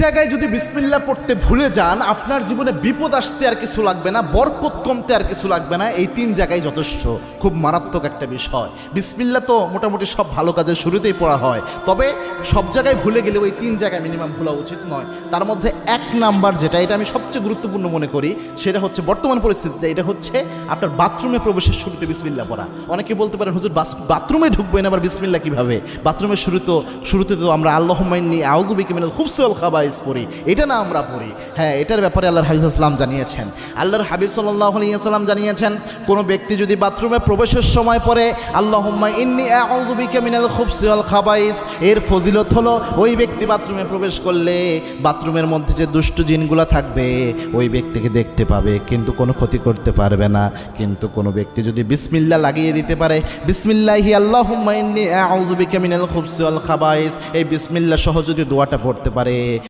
জায়গায় যদি বিসমিল্লাহ পড়তে ভুলে যান, আপনার জীবনে বিপদ আসতে আর কিছু লাগবে না, বরকত কমতে আর কিছু লাগবে না। এই 3 জায়গায় যথেষ্ট। খুব মারাত্মক একটা বিষয়। বিসমিল্লাহ তো মোটামুটি সব ভালো কাজের শুরুতেই পড়া হয়, তবে সব জায়গায় ভুলে গেলে ওই 3 জায়গায় মিনিমাম ভুলা উচিত নয়। তার মধ্যে 1 নাম্বার যেটা, এটা আমি সবচেয়ে গুরুত্বপূর্ণ মনে করি, সেটা হচ্ছে বর্তমান পরিস্থিতিতে এটা হচ্ছে আপনার বাথরুমে প্রবেশের শুরুতে বিসমিল্লাহ পড়া। অনেকে বলতে পারেন, হুজুর বাথরুমে ঢুকবেন আবার বিসমিল্লাহ কিভাবে? বাথরুমের শুরুতে তো আমরা আল্লাহুম্মা ইন্নী আউযু বিকা মিনাল খুবসি ওয়াল খাবাইস পড়ি, এটা না আমরা পড়ি। হ্যাঁ, এটার ব্যাপারে আল্লাহর হাবিব সাল্লাল্লাহু আলাইহি ওয়াসাল্লাম জানিয়েছেন। আল্লাহর হাবিব সাল্লাল্লাহু আলাইহি ওয়াসাল্লাম জানিয়েছেন, কোনো ব্যক্তি যদি বাথরুমে প্রবেশের সময় পড়ে আল্লাহুম্মা ইন্নী আউযু বিকা মিনাল খুবসি ওয়াল খাবাইস, এর ফজিলত হলো ওই ব্যক্তি বাথরুমে প্রবেশ করলে বাথরুমের মধ্যে যে দুষ্ট জিনগুলো থাকবে ওই ব্যক্তিকে দেখতে পাবে, কিন্তু কোনো ক্ষতি করতে পারবে না। কিন্তু কোনো ব্যক্তি যদি বিসমিল্লাহ লাগিয়ে দিতে পারে, বিসমিল্লাহি আল্লাহুম্মা ইন্নী আউযু বিকা মিনাল খুবসি ওয়াল খাবাইস, এই বিসমিল্লাহ সহ যদি দোয়াটা পড়তে পারে,